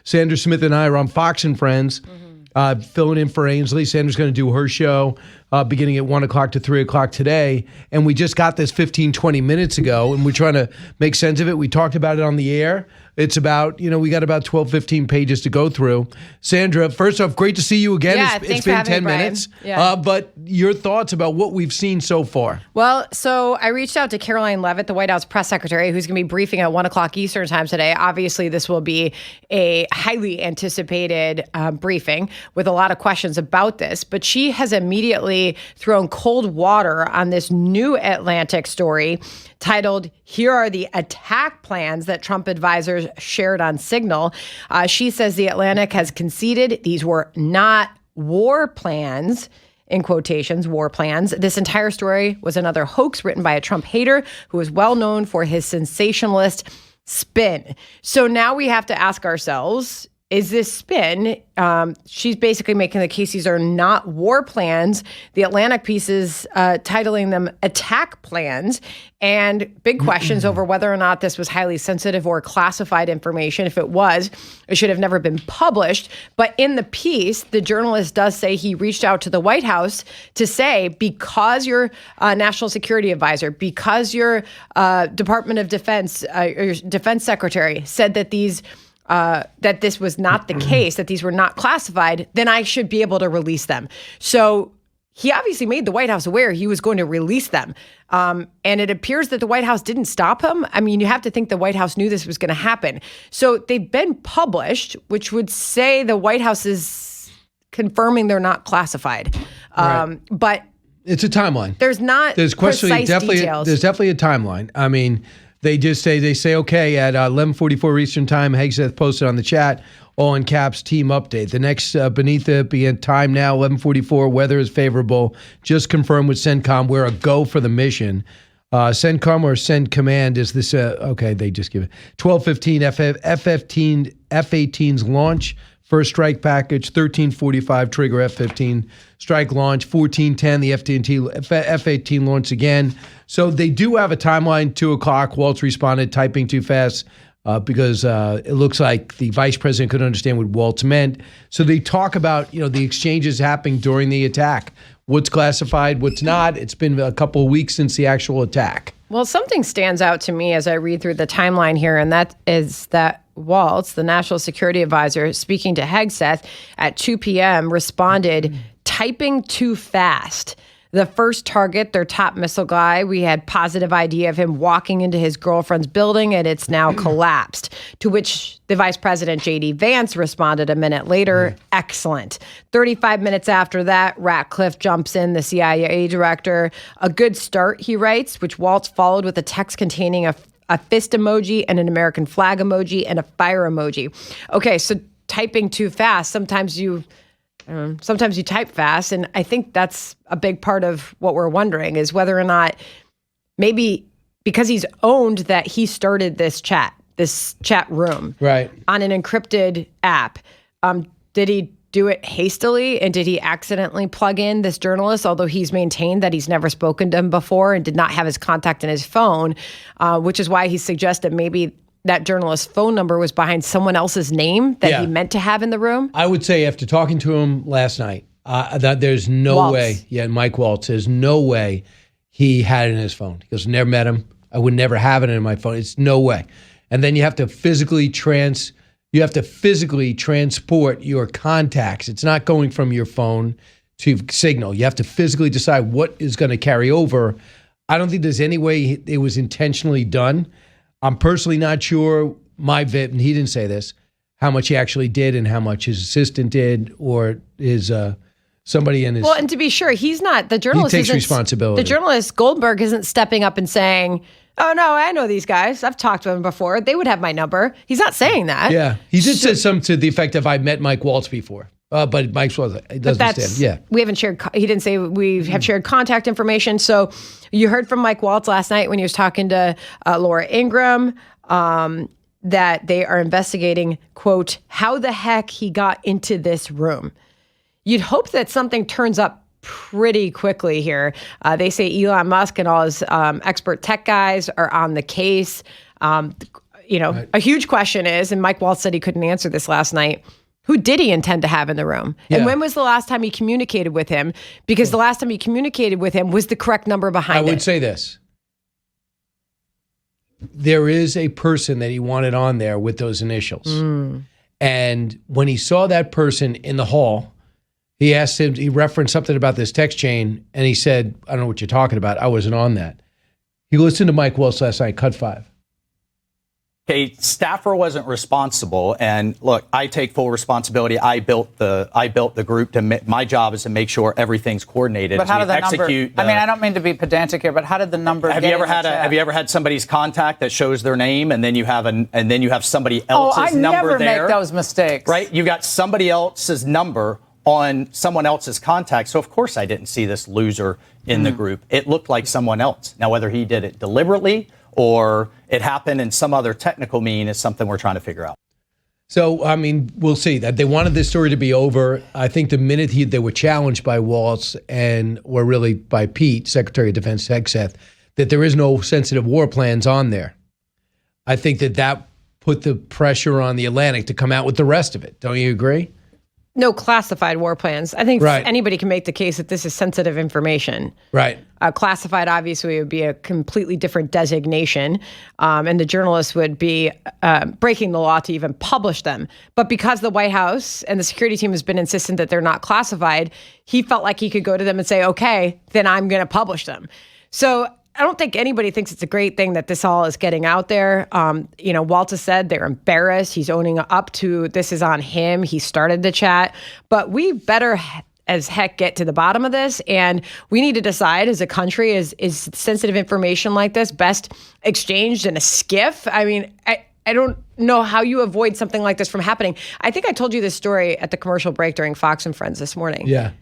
Sandra Smith and I are on Fox and Friends, filling in for Ainsley. Sandra's going to do her show beginning at 1 o'clock to 3 o'clock today. And we just got this 15, 20 minutes ago, and we're trying to make sense of it. We talked about it on the air. It's about, we got about 12, 15 pages to go through. Sandra, first off, great to see you again. Yeah, it's been 10 minutes. Yeah. But your thoughts about what we've seen so far? Well, so I reached out to Caroline Leavitt, the White House press secretary, who's going to be briefing at 1 o'clock Eastern time today. Obviously, this will be a highly anticipated briefing with a lot of questions about this. But she has immediately thrown cold water on this new Atlantic story titled, "Here Are the Attack Plans That Trump Advisors Shared on Signal." She says the Atlantic has conceded these were not war plans, in quotations, war plans. This entire story was another hoax written by a Trump hater who is well known for his sensationalist spin. So now we have to ask ourselves, is this spin? She's basically making the case these are not war plans. The Atlantic piece is titling them attack plans, and big questions over whether or not this was highly sensitive or classified information. If it was, it should have never been published. But in the piece, the journalist does say he reached out to the White House to say, because your national security advisor, because your Department of Defense, your defense secretary said that that this was not the case, that these were not classified, then I should be able to release them. So he obviously made the White House aware he was going to release them. And it appears that the White House didn't stop him. I mean, you have to think the White House knew this was going to happen. So they've been published, which would say the White House is confirming they're not classified. Right. But it's a timeline. There's precise details. There's definitely a timeline. I mean, they say, okay, at 11:44 Eastern time, Hegseth posted on the chat, all in caps, team update. The next beneath it, be in time now, 11:44, weather is favorable. Just confirmed with CENTCOM, we're a go for the mission. CENTCOM or Send Command is this, okay, they just give it. 12:15 F-18's launch. First strike package, 13:45 trigger F-15 strike launch, 14:10 the F-18 launch again. So they do have a timeline, 2 o'clock. Waltz responded, typing too fast because it looks like the vice president couldn't understand what Waltz meant. So they talk about, the exchanges happening during the attack. What's classified, what's not. It's been a couple of weeks since the actual attack. Well, something stands out to me as I read through the timeline here, and that is that Waltz, the national security advisor, speaking to Hegseth at 2 p.m., responded, typing too fast. The first target, their top missile guy, we had positive idea of him walking into his girlfriend's building, and it's now collapsed. To which the Vice President J.D. Vance responded a minute later, excellent. 35 minutes after that, Ratcliffe jumps in, the CIA director. A good start, he writes, which Waltz followed with a text containing a fist emoji and an American flag emoji and a fire emoji. Okay, so typing too fast, sometimes you type fast, and I think that's a big part of what we're wondering is whether or not maybe because he's owned that he started this chat room right on an encrypted app. Did he do it hastily, and did he accidentally plug in this journalist, although he's maintained that he's never spoken to him before and did not have his contact in his phone, which is why he suggested maybe that journalist's phone number was behind someone else's name that he meant to have in the room? I would say after talking to him last night, that there's no Waltz. way. Yeah, Mike Waltz. There's no way he had it in his phone. He goes, never met him. I would never have it in my phone. It's no way. And then you have to physically transport your contacts. It's not going from your phone to Signal. You have to physically decide what is going to carry over. I don't think there's any way it was intentionally done. I'm personally not sure, and he didn't say this, how much he actually did and how much his assistant did or his somebody in his... Well, and to be sure, he's not, the journalist He takes responsibility. The journalist, Goldberg, isn't stepping up and saying, oh, no, I know these guys. I've talked to them before. They would have my number. He's not saying that. Yeah. He did say something to the effect of, I've met Mike Waltz before. But Mike Waltz doesn't stand. Yeah. We haven't shared, he didn't say we have shared contact information. So you heard from Mike Waltz last night when he was talking to Laura Ingraham that they are investigating, quote, how the heck he got into this room. You'd hope that something turns up pretty quickly here. They say Elon Musk and all his expert tech guys are on the case. a huge question is, and Mike Waltz said he couldn't answer this last night, who did he intend to have in the room? And when was the last time he communicated with him? Because the last time he communicated with him was the correct number behind it. I would say this. There is a person that he wanted on there with those initials. And when he saw that person in the hall, he asked him, he referenced something about this text chain, and he said, I don't know what you're talking about. I wasn't on that. He listened to Mike Waltz last night, cut 5. A staffer wasn't responsible, and look, I take full responsibility. I built the group. My job is to make sure everything's coordinated. But how did the number? I mean, I don't mean to be pedantic here, but how did the number? Have you ever had somebody's contact that shows their name, and then you have somebody else's number there? I never make those mistakes. Right? You got somebody else's number on someone else's contact. So of course I didn't see this loser in the group. It looked like someone else. Now whether he did it deliberately or it happened in some other technical mean is something we're trying to figure out. So, I mean, we'll see. That they wanted this story to be over. I think the minute they were challenged by Waltz or really by Pete, Secretary of Defense Hegseth, that there is no sensitive war plans on there. I think that put the pressure on the Atlantic to come out with the rest of it. Don't you agree? No classified war plans. I think anybody can make the case that this is sensitive information. Right. Classified, obviously, would be a completely different designation, and the journalists would be breaking the law to even publish them. But because the White House and the security team has been insistent that they're not classified, he felt like he could go to them and say, okay, then I'm going to publish them. So I don't think anybody thinks it's a great thing that this all is getting out there. Waltz has said they're embarrassed. He's owning up to this is on him. He started the chat. But we better as heck get to the bottom of this. And we need to decide as a country, is sensitive information like this best exchanged in a skiff? I mean, I don't know how you avoid something like this from happening. I think I told you this story at the commercial break during Fox and Friends this morning. Yeah.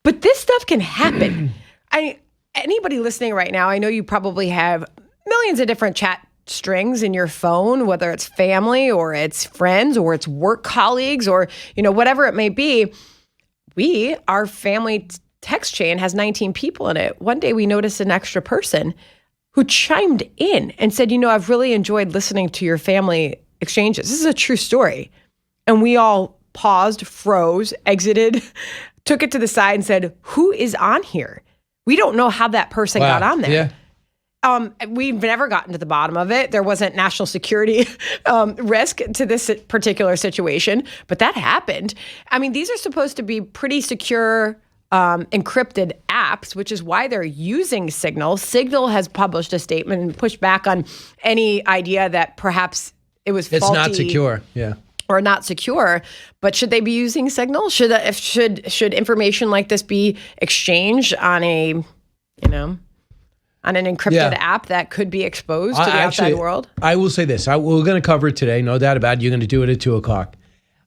But this stuff can happen. Anybody listening right now, I know you probably have millions of different chat strings in your phone, whether it's family or it's friends or it's work colleagues or, whatever it may be. Our family text chain has 19 people in it. One day we noticed an extra person who chimed in and said, I've really enjoyed listening to your family exchanges. This is a true story. And we all paused, froze, exited, took it to the side and said, who is on here? We don't know how that person got on there. Yeah. We've never gotten to the bottom of it. There wasn't national security risk to this particular situation, but that happened. I mean, these are supposed to be pretty secure, encrypted apps, which is why they're using Signal. Signal has published a statement and pushed back on any idea that perhaps it was faulty. It's not secure, yeah. Or not secure, but should they be using Signal? Should information like this be exchanged on an encrypted app that could be exposed to the outside world? I will say this: we're going to cover it today, no doubt about it. You're going to do it at 2:00.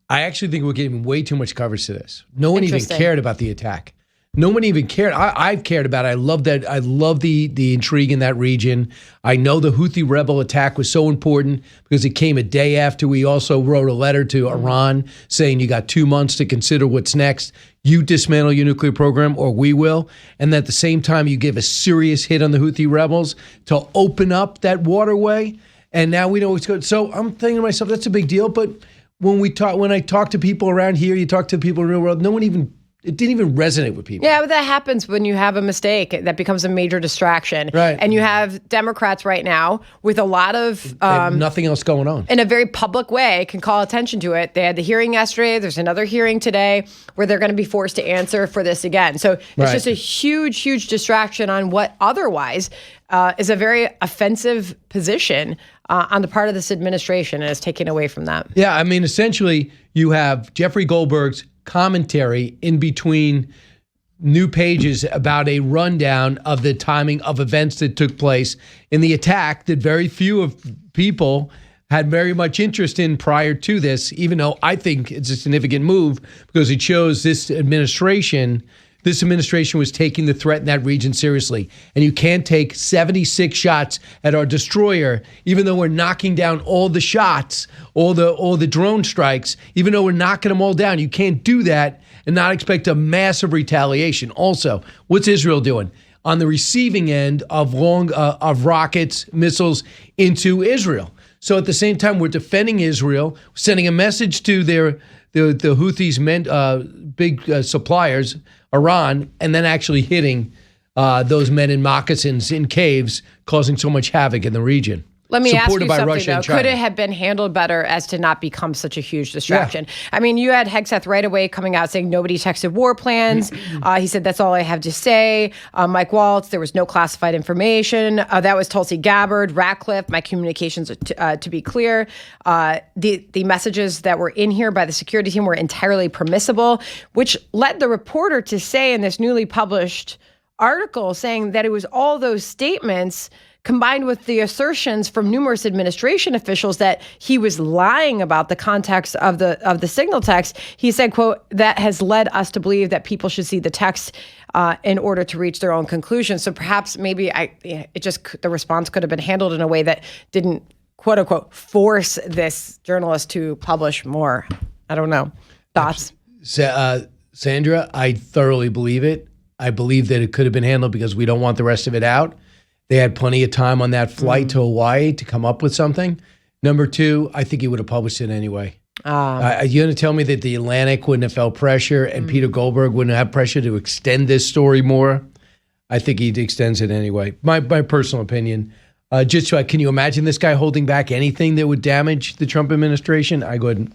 I actually think we're giving way too much coverage to this. No one even cared about the attack. No one even cared. I've cared about it. I love that. I love the intrigue in that region. I know the Houthi rebel attack was so important because it came a day after we also wrote a letter to Iran saying you got 2 months to consider what's next. You dismantle your nuclear program or we will. And at the same time, you give a serious hit on the Houthi rebels to open up that waterway. And now we know what's good. So I'm thinking to myself, that's a big deal. But when I talk to people around here, you talk to people in the real world, it didn't even resonate with people. Yeah, but that happens when you have a mistake that becomes a major distraction. Right. And you have Democrats right now with a lot of... nothing else going on. In a very public way, can call attention to it. They had the hearing yesterday. There's another hearing today where they're going to be forced to answer for this again. So it's just a huge, huge distraction on what otherwise is a very offensive position on the part of this administration, and is taken away from that. Yeah, I mean, essentially, you have Jeffrey Goldberg's commentary in between new pages about a rundown of the timing of events that took place in the attack that very few of people had very much interest in prior to this, even though I think it's a significant move because it shows this administration was taking the threat in that region seriously. And you can't take 76 shots at our destroyer, even though we're knocking down all the shots, all the drone strikes, even though we're knocking them all down. You can't do that and not expect a massive retaliation. Also, what's Israel doing? On the receiving end of rockets, missiles into Israel. So at the same time, we're defending Israel, sending a message to the Houthis' big suppliers, Iran, and then actually hitting those men in moccasins in caves, causing so much havoc in the region. Let me ask you by something, Russia though. and China. Could it have been handled better as to not become such a huge distraction? Yeah. I mean, you had Hegseth right away coming out saying nobody texted war plans. He said, that's all I have to say. Mike Waltz, there was no classified information. That was Tulsi Gabbard, Ratcliffe, my communications, to be clear. The messages that were in here by the security team were entirely permissible, which led the reporter to say in this newly published article saying that it was all those statements combined with the assertions from numerous administration officials that he was lying about the context of the signal text. He said, quote, that has led us to believe that people should see the text in order to reach their own conclusions. So perhaps maybe the response could have been handled in a way that didn't, quote unquote, force this journalist to publish more. I don't know. Thoughts? Sandra, I thoroughly believe it. I believe that it could have been handled because we don't want the rest of it out. They had plenty of time on that flight to Hawaii to come up with something. Number two, I think he would have published it anyway. You're going to tell me that the Atlantic wouldn't have felt pressure and Peter Goldberg wouldn't have pressure to extend this story more? I think he extends it anyway. My personal opinion. Can you imagine this guy holding back anything that would damage the Trump administration? I couldn't.